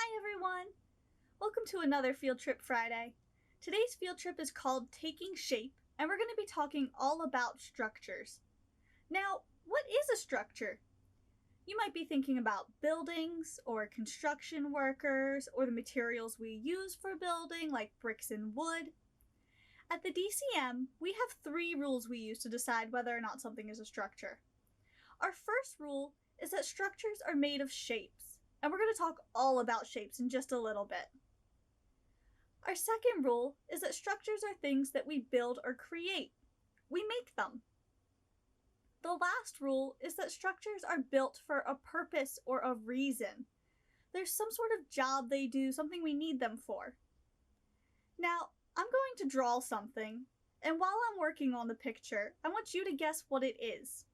Hi everyone! Welcome to another Field Trip Friday. Today's field trip is called Taking Shape, and we're going to be talking all about structures. Now, what is a structure? You might be thinking about buildings, or construction workers, or the materials we use for building, like bricks and wood. At the DCM, we have 3 rules we use to decide whether or not something is a structure. Our first rule is that structures are made of shapes, and we're going to talk all about shapes in just a little bit. Our second rule is that structures are things that we build or create. We make them. The last rule is that structures are built for a purpose or a reason. There's some sort of job they do, something we need them for. Now, I'm going to draw something, and while I'm working on the picture, I want you to guess what it is.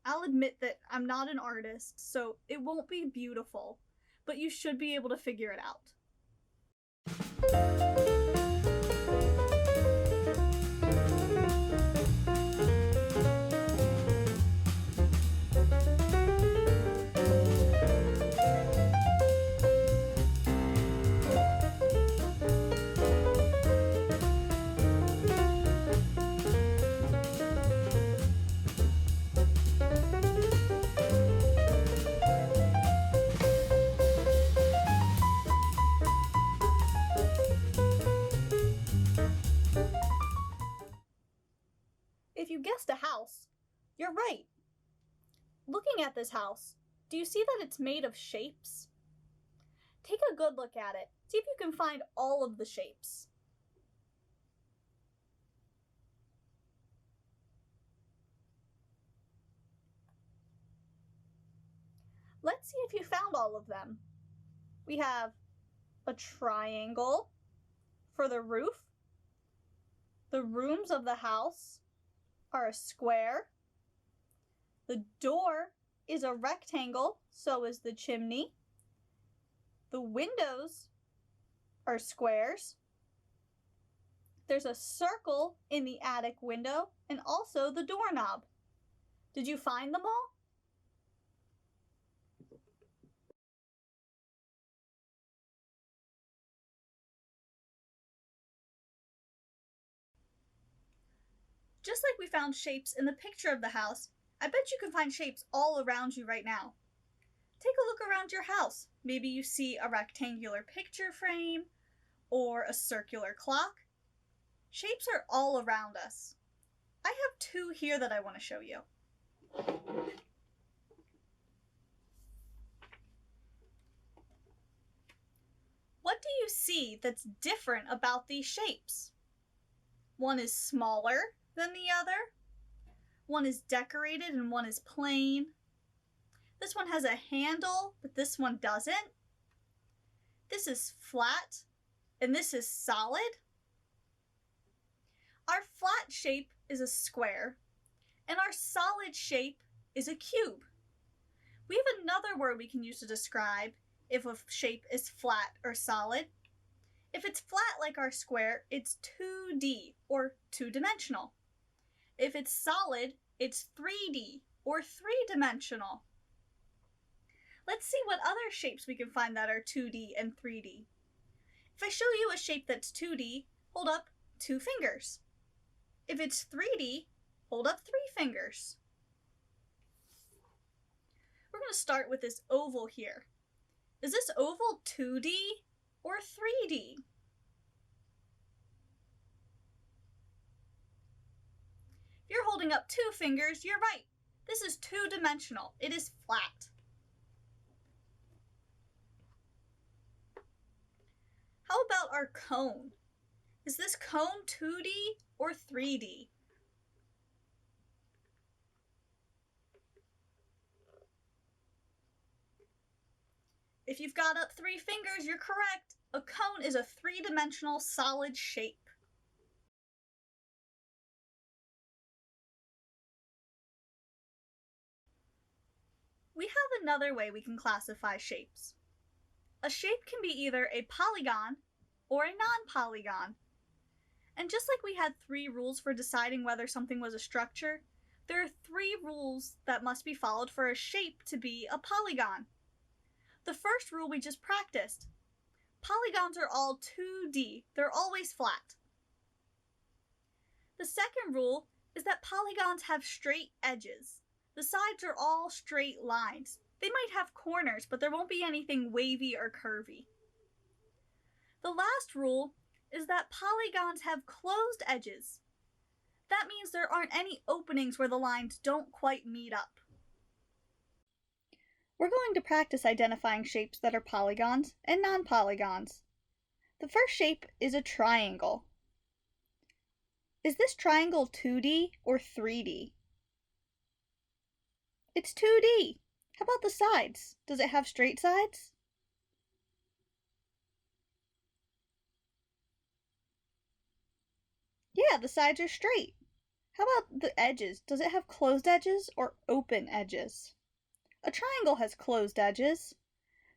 I'll admit that I'm not an artist, so it won't be beautiful, but you should be able to figure it out. If you guessed a house, you're right. Looking at this house, do you see that it's made of shapes? Take a good look at it. See if you can find all of the shapes. Let's see if you found all of them. We have a triangle for the roof. The rooms of the house are a square. The door is a rectangle, so is the chimney. The windows are squares. There's a circle in the attic window and also the doorknob. Did you find them all? Just like we found shapes in the picture of the house, I bet you can find shapes all around you right now. Take a look around your house. Maybe you see a rectangular picture frame or a circular clock. Shapes are all around us. I have 2 here that I want to show you. What do you see that's different about these shapes? One is smaller than the other. One is decorated and one is plain. This one has a handle, but this one doesn't. This is flat, and this is solid. Our flat shape is a square, and our solid shape is a cube. We have another word we can use to describe if a shape is flat or solid. If it's flat like our square, it's 2D or 2-dimensional. If it's solid, it's 3D or 3-dimensional. Let's see what other shapes we can find that are 2D and 3D. If I show you a shape that's 2D, hold up 2 fingers. If it's 3D, hold up 3 fingers. We're going to start with this oval here. Is this oval 2D or 3D? If you're holding up 2 fingers, you're right. This is 2-dimensional. It is flat. How about our cone? Is this cone 2D or 3D? If you've got up 3 fingers, you're correct. A cone is a 3-dimensional solid shape. We have another way we can classify shapes. A shape can be either a polygon or a non-polygon. And just like we had 3 rules for deciding whether something was a structure, there are 3 rules that must be followed for a shape to be a polygon. The first rule we just practiced. Polygons are all 2D. They're always flat. The second rule is that polygons have straight edges. The sides are all straight lines. They might have corners, but there won't be anything wavy or curvy. The last rule is that polygons have closed edges. That means there aren't any openings where the lines don't quite meet up. We're going to practice identifying shapes that are polygons and non-polygons. The first shape is a triangle. Is this triangle 2D or 3D? It's 2D. How about the sides? Does it have straight sides? Yeah, the sides are straight. How about the edges? Does it have closed edges or open edges? A triangle has closed edges.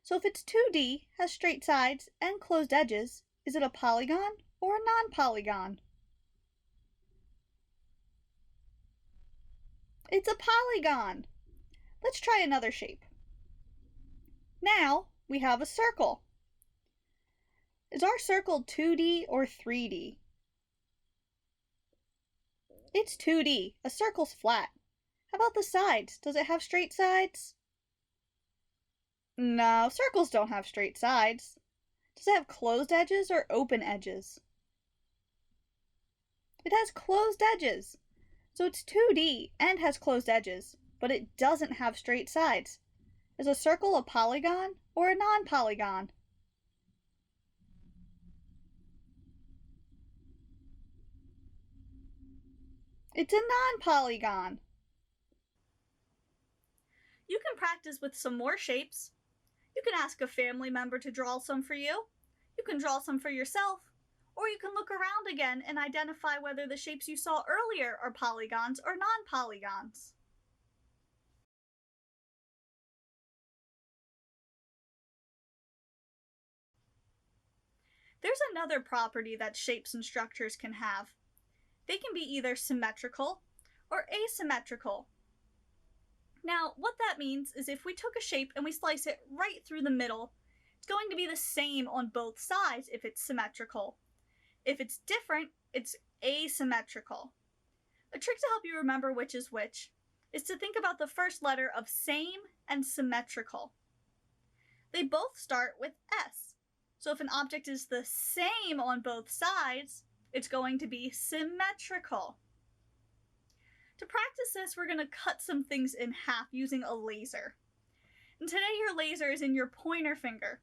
So if it's 2D, has straight sides and closed edges, is it a polygon or a non-polygon? It's a polygon. Let's try another shape. Now we have a circle. Is our circle 2D or 3D? It's 2D. A circle's flat. How about the sides? Does it have straight sides? No, circles don't have straight sides. Does it have closed edges or open edges? It has closed edges. So it's 2D and has closed edges, but it doesn't have straight sides. Is a circle a polygon or a non-polygon? It's a non-polygon. You can practice with some more shapes. You can ask a family member to draw some for you. You can draw some for yourself. Or you can look around again and identify whether the shapes you saw earlier are polygons or non-polygons. There's another property that shapes and structures can have. They can be either symmetrical or asymmetrical. Now, what that means is if we took a shape and we slice it right through the middle, it's going to be the same on both sides if it's symmetrical. If it's different, it's asymmetrical. A trick to help you remember which is which is to think about the first letter of same and symmetrical. They both start with S. So if an object is the same on both sides, it's going to be symmetrical. To practice this, we're going to cut some things in half using a laser. And today your laser is in your pointer finger.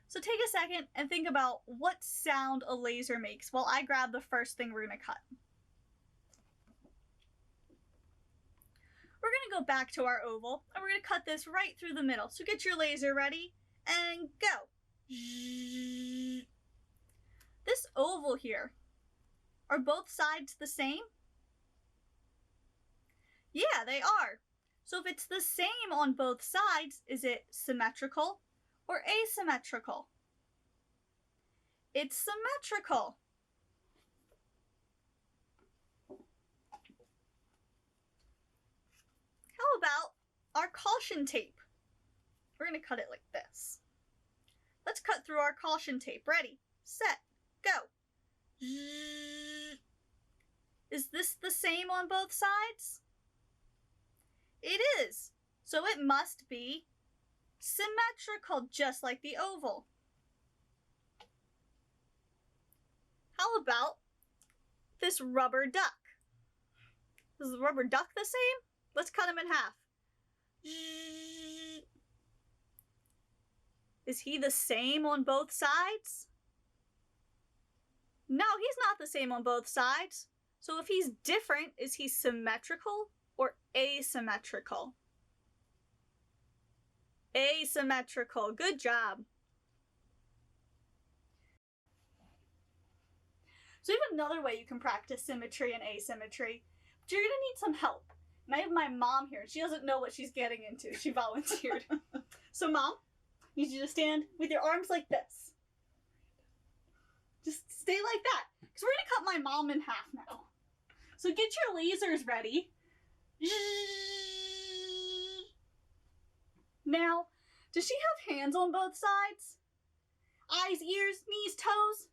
So take a second and think about what sound a laser makes while I grab the first thing we're going to cut. We're going to go back to our oval and we're going to cut this right through the middle. So get your laser ready and go. This oval here, are both sides the same? Yeah, they are. So if it's the same on both sides, is it symmetrical or asymmetrical? It's symmetrical. How about our caution tape? We're going to cut it like this. Let's cut through our caution tape. Ready, set, go. Is this the same on both sides? It is. So it must be symmetrical, just like the oval. How about this rubber duck? Is the rubber duck the same? Let's cut him in half. Is he the same on both sides? No, he's not the same on both sides. So if he's different, is he symmetrical or asymmetrical? Asymmetrical. Good job. So we have another way you can practice symmetry and asymmetry, but you're going to need some help. And I have my mom here. She doesn't know what she's getting into. She volunteered. So Mom, I need you to stand with your arms like this. Just stay like that. Because we're going to cut my mom in half now. So get your lasers ready. Now, does she have hands on both sides? eyes, ears, knees, toes.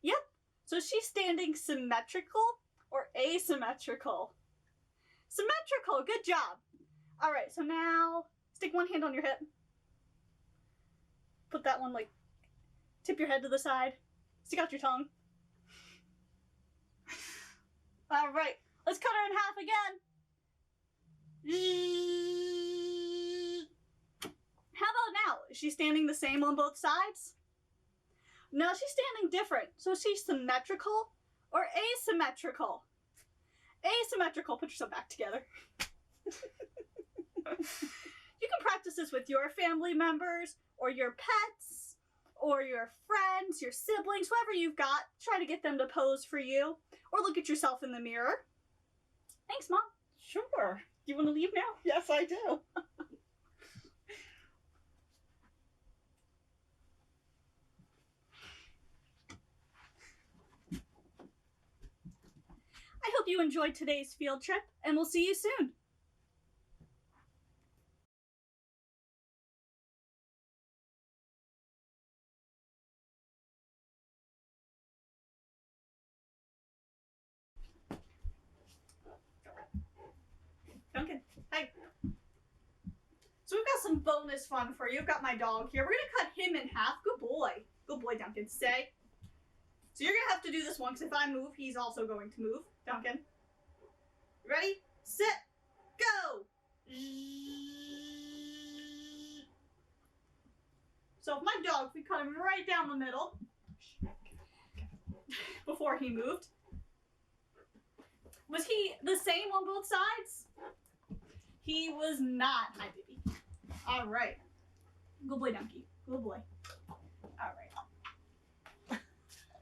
Yep, so she's standing symmetrical or asymmetrical. Symmetrical, good job. All right, so now stick one hand on your hip. Put that one, like, tip your head to the side. Stick out your tongue. All right, let's cut her in half again. How about now? Is she standing the same on both sides? No, she's standing different. So is she symmetrical or asymmetrical? Asymmetrical. Put yourself back together. You can practice this with your family members or your pets or your friends, your siblings, whoever you've got. Try to get them to pose for you or look at yourself in the mirror. Thanks, Mom. Sure. You want to leave now? Yes, I do. I hope you enjoyed today's field trip, and we'll see you soon. Duncan, hey. So we've got some bonus fun for you. I've got my dog here. We're going to cut him in half. Good boy. Good boy, Duncan. Stay. So you're going to have to do this one, because if I move, he's also going to move. Duncan. Ready? Sit. Go! So if my dog, we cut him right down the middle before he moved. Was he the same on both sides? He was not. Hi, baby. All right. Good boy, donkey. Good boy.